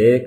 1,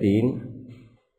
3,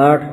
8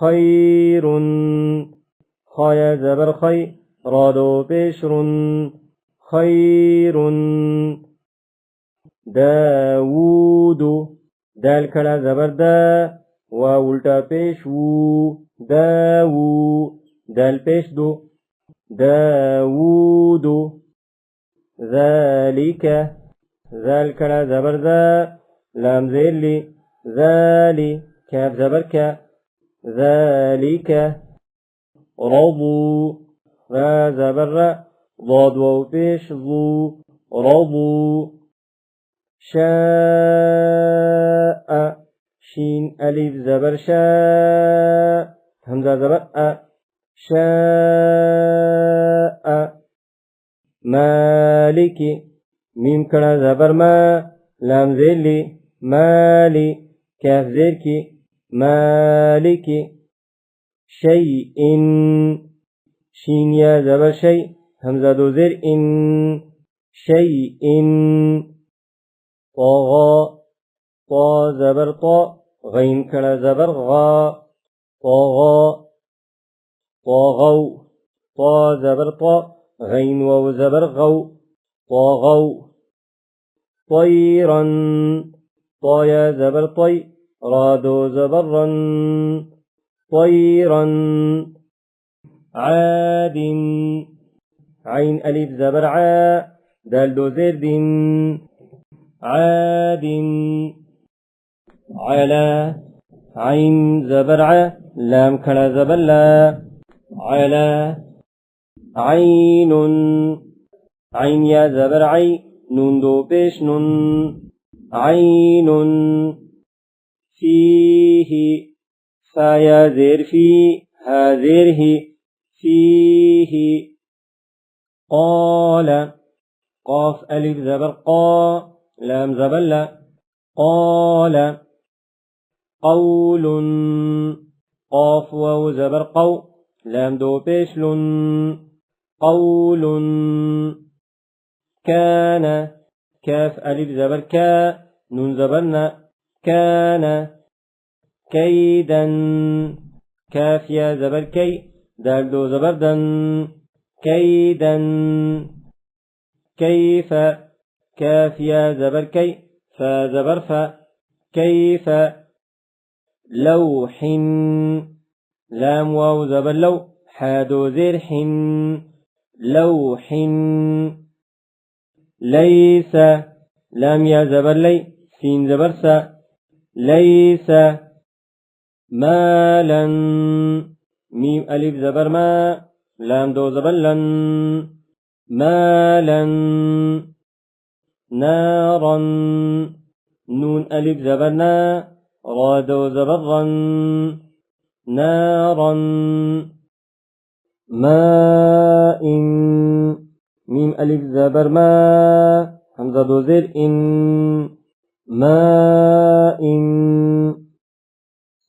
خير خايا زبر خي رادو بشر خير داوود دال كلا زبر دا وولتا پیش وو داوو دال پیش دو داوود ذلك ذال كلا زبر ذا لام زيلي ذالي كاف زبر كا ذلك رضوا را زبر ضاد وو پیش ضو رضوا شاء شين ألف زبر شاء همزة زبر شاء مالك ميم كلا زبر ما لام زيلي مالي كاف زيركي مالك شيء شين يا زبر شيء همزة دو زير إن شيء طغى طا زبر طا غين كلا زبر غا طغى طغوا طا زبر طا غين واو زبر غو طغوا طيرا طا يا زبر طي رادو زبرا طيرا عاد عين ألف زبر عا دال دو زير دين عاد على عين زبر ع لام كلا زبر لا على عين عين يا زبر عي نون دو بيش نون عين فيه فا يا زير في ها زيره فيه قال قاف ألف زبر قا لام زبر لا قال قول قاف واو زبر قو لام دو بيش لن قول كان كاف ألف زبر كا نون زبرنا كان كيدا كاف يا زبر كي دال دو زبر دن كيدا كيف كاف يا زبر كي فا زبر فا كيف لوح لام واو زبر لو حادو زير حن لوح ليس لام يا زبر لي سين زبر سا ليس مالا ميم ألف زبر ما لام دو زبر لن مالا نارا نون ألف زبرنا رادو زبرا نارا ماء ميم ألف زبر ما همزة دو زير إن ماء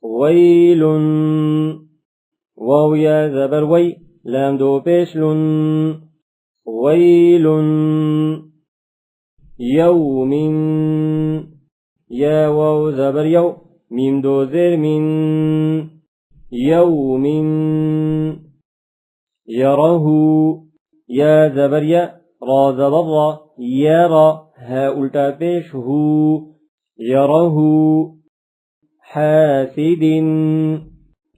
ويل واو يا زبر وي لام دو بيشلن ويل يوم يا واو زبر يو ميم دو زير من يوم يره يا زبر يا را زبر را يرى ها ألتا بيش هو يره حاسد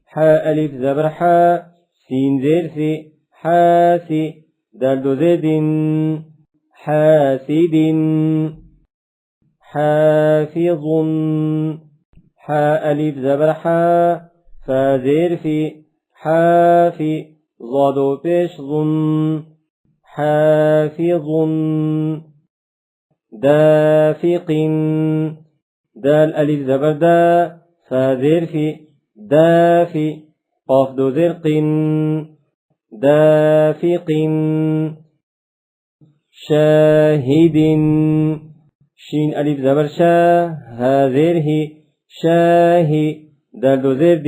حا ألف زبر حا سين زير سي حاسي دال دو زيد حاسد حافظ حا ألف زبر حا فا زير في حافي ضادو بيش ظن حافظ دافق دال ألف زبر دا فا زير في دافي قاف دو زرق دافق شاهد شين ألف زبر شا ها زيره شاهي دال دو زرد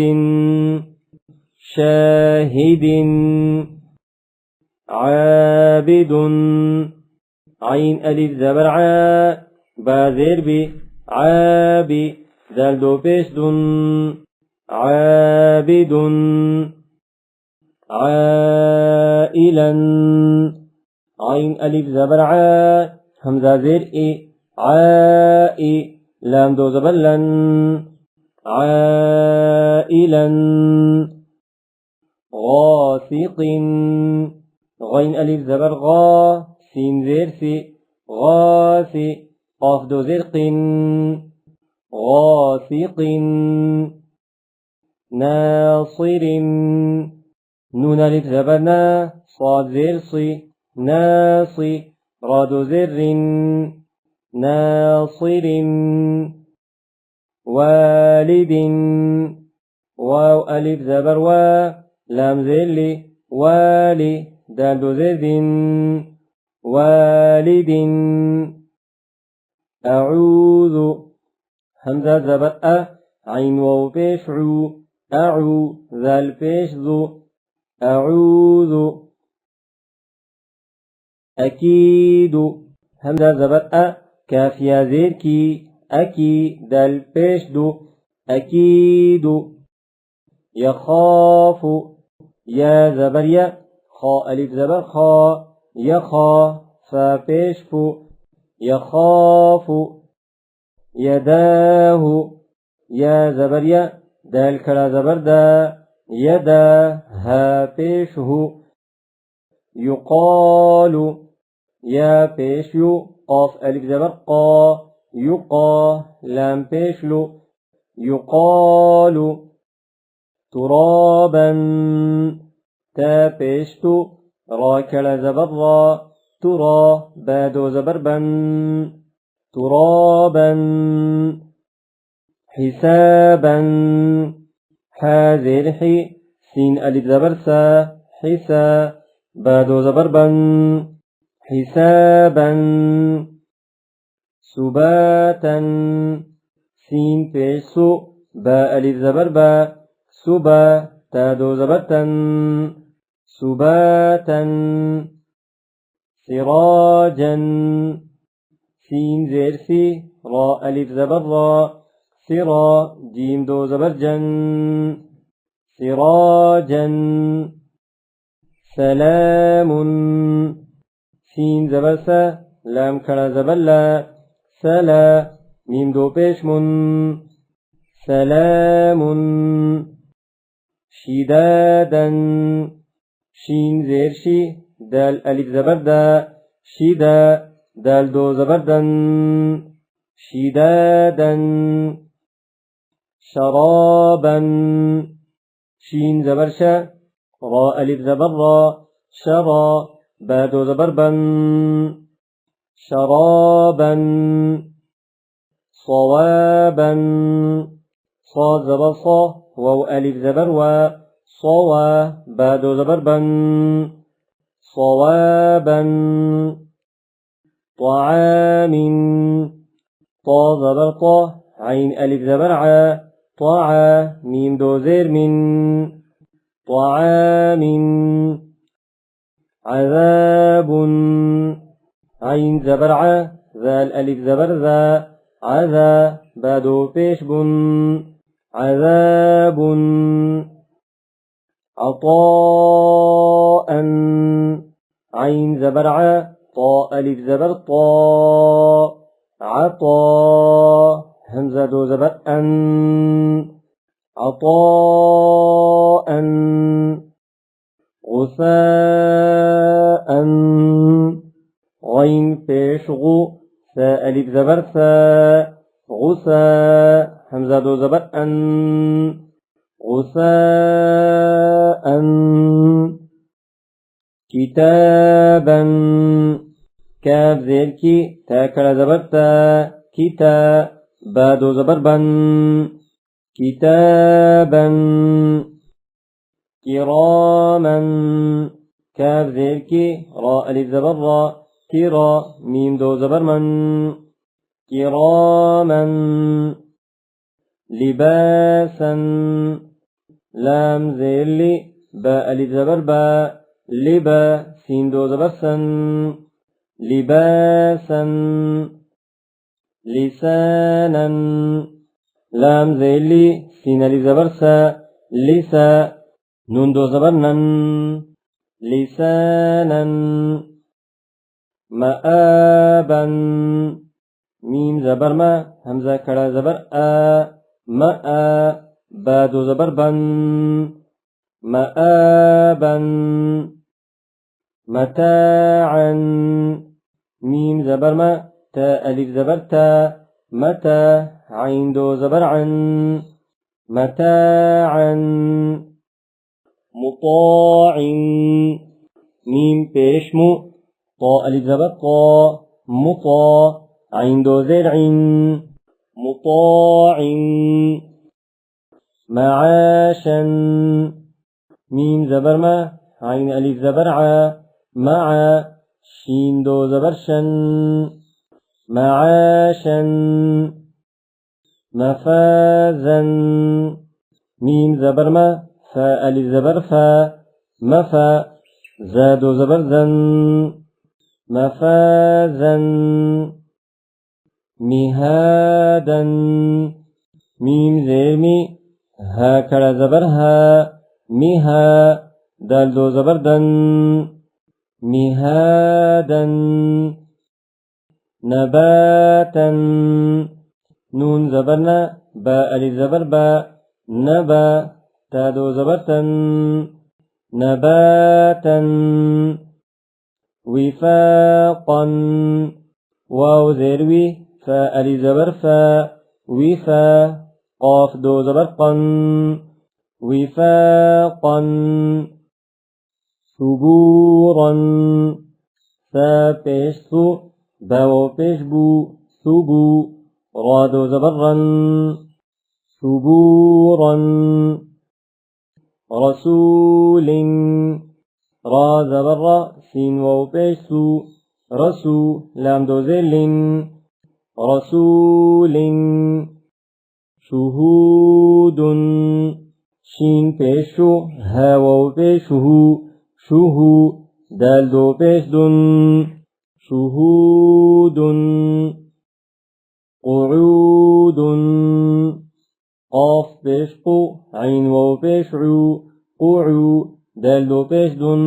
شاهد عابد عين ألف زبر عا با زير بي عابي دال دو بيش دن عابد عائلا عين ألف زبر عا همزة زير إي عائي لام دو زبر لن عائلا غاسق غين ألف زبر غا سين زير سي غاسي قاف دو زير قن غاسق ناصر نون ألف زبر نا صاد زير صي ناصي راد زر ناصر والد واو ألف زبر وا لام زل والي دال زر والد أعوذ همزة زبر عين واو بيش عو أعو ذال بيش ذو أعوذ أكيد همزة زبر كاف يا زير كي أكي دال بيش دو أكيد يخاف يا زبر يا خا ألف زبر خا يخا فا بيش فو يخاف يداه يا زبر يا دال كلا زبر دا يدا ها بيشه يقال يا بيشيو قاف ألف زبر قا يقا لام بيشلو يقال ترابا تا بيشتو را كلا زبر را ترى بادو زبر بن ترابا حسابا حاذر حي سين ألف زبر سا حسا بادو زبر بن حسابا سباتا سين بيسو با ألف زبر با سبا تادو زبرتا سباتا سراجا سين زيرسي را ألف زبر را سرا جيم دو زبر جن سراجا سلام سين زبر سا لام كرا زبر لا سلا ميم دو بيش من سلام شدادا شين زير شي دال ألف زبر دا شدا دال دو زبر دن شدادا شرابا شين زبر شا را ألف زبر را شرا بادو زبر بن شرابا صوابا صاد زبر صا واو ألف زبر و صوا بادو زبر بن صوابا طعام طا زبر طا عين ألف زبر ع طاعا ميم دو زير من طعام عذاب عين زبر ع ذال ألف زبر ذا عذا بادو بيش بن عذاب عطاء عين زبر ع طا ألف زبر طا عطا همزة دو زبر أن عطاء غثاء غين بيشغو سا ألف زبر سا غثاء همزة دو زبر أن غثاء كتابا كاف زير كي تاكل زبر تا كتا بادو زبر بن كتابا كراما كاف زير كي را ألف زبر را كرا ميم دو زبر من كراما لباسا لام زير لي با ألف زبر با لبا سين دو زبر سن لباسا لسانا لام زيلي سين ألف زبر سا لسا نون دو زبر نن لسانا مآبا ميم زبر ما همزة كرا زبر ماء با دو زبر بن مآبا متاعا ميم زبر ما تا ألف زبر تا متى عين دو زبر عن متاعا مطاع ميم بيشمو طا ألف زبر طا مطا عين دو زرع مطاع معاشا ميم زبر ما عين ألف زبر ع مع شين دو زبر شن معاشا مفازا ميم زبر ما فا ألف زبر فا مفا زاد زبر زن مفازا مهادا ميم زيرمي هاكرا زبر ها مها دال دو زبر دن مهادا نباتا نون زبرنا با ألف زبر با نبا تادو زبرتن نباتا وفاقا واو زيروي فا ألف زبر فا وفا قاف دو زبرقا وفاقا ثبورا ثا بيشثو باو بيشبو ثبو رادو زبرا ثبورا رسول را زبر سين واو بيشثو رسو لام دو زل رسول شهود شين بيشو ها واو بيشه شهو دال دو بيش دن شهود قعود قاف بيشقو عين واو بيشعو قعو دال دو بيش دن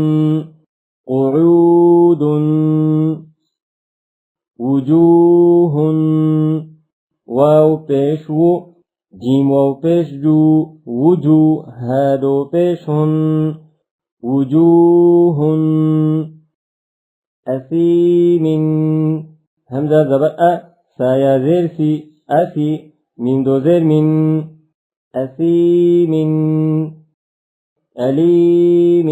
قعود وجوه واو بيشو جيم واو بيشجو وجو هادو بيشهن وجوه أثيم همزة زبر سايا زير في أثي من دو زير من أثيم أليم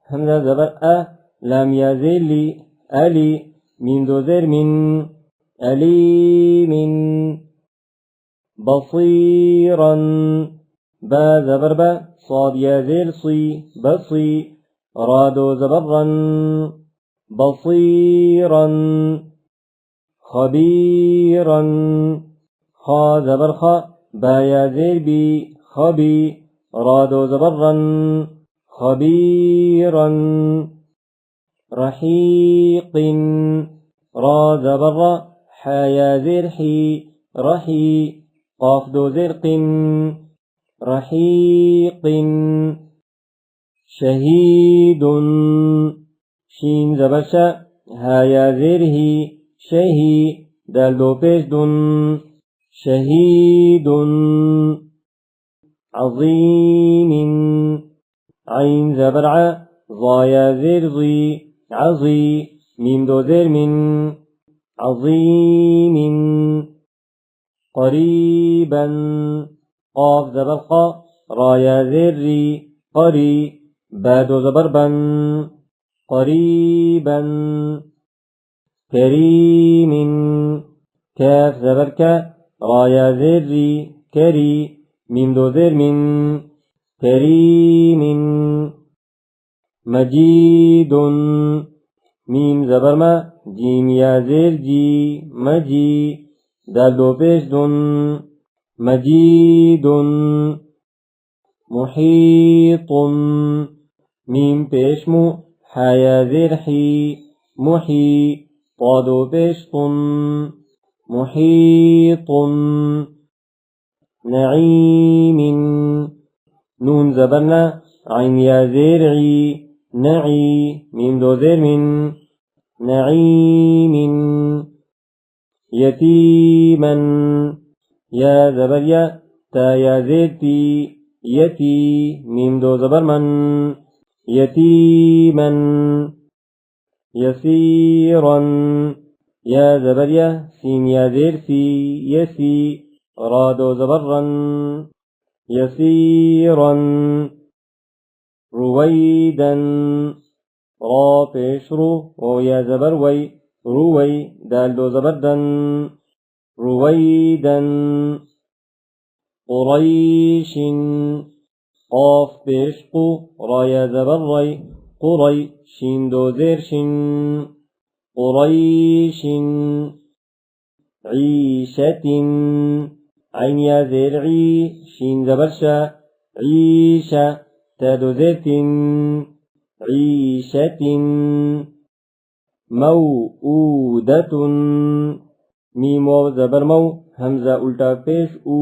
همزة زبر لام يا زير لي ألي من دو زير من أليم بصيرا با زبر با صاد يا زير صي بصي رادو زبرا بصيرا خبيرا خا زبر خا با يا زير بي خبي رادو زبرا خبيرا رحيق را زبر حا يا زير حي رحي قاف دو زرق رحيق شهيد شين زبشا ها يا زره شهي دال دو بيش دن شهيد عظيم عين زبرع ضا يا زر ضي عظي ميم دو زر من عظيم قريبا قاف زبرقا را يا زري قري بادو زبربا قريبا كريم كاف زبركا را يا زري كري ميم دو زر من كريم مجيد ميم زبرما جيم يا زر جي مجي دال دو بيش دن مجيد محيط ميم بيشمو حيا زرحي محي طادو بيشطن محيط نعيم نون زبرنا عين يا زرعي نعي ميم دو زير من نعيم يتيما يا زبر يا تا يا زيتي يتي ميم دو زبر من يتيما يسيرا يا زبر يا سين يا زير سي يسي را دو زبرا يسيرا رويدا را بشرو ويا زبر وي روي دال دو زبردا رويدا قريش قاف بشقو را يا زبر ري قري شين دو زير شين قريش عيشة عين يا زرعي شين زبرشا عيشة تادو زيت عيشة موؤودة ميم واو زبر مو همزة ألتا پیش او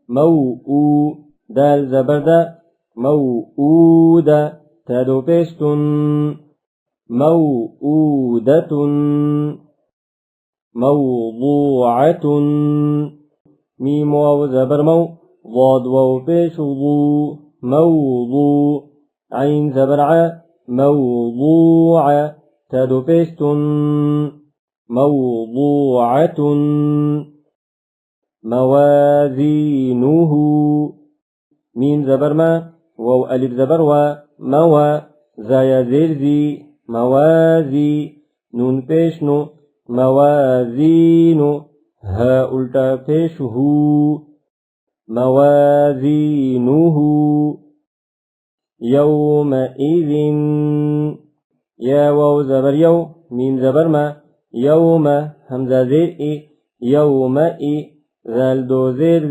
موؤو دال زبر دا موؤودة تادو پیشتن موؤودة موضوعة ميم واو زبر مو ضاد واو پیش ضو موضوع عين زبرع موضوع تادو بيستن موضوعة موازينه ميم زبر ما واو ألف زبر و موا زايا زيرزي موازي نون بيشنو موازينو ها ألتا بيشه موازينه يومئذ يا واو زبر يو ميم زبر ما يوم همزة زير يومئ ذال دو زير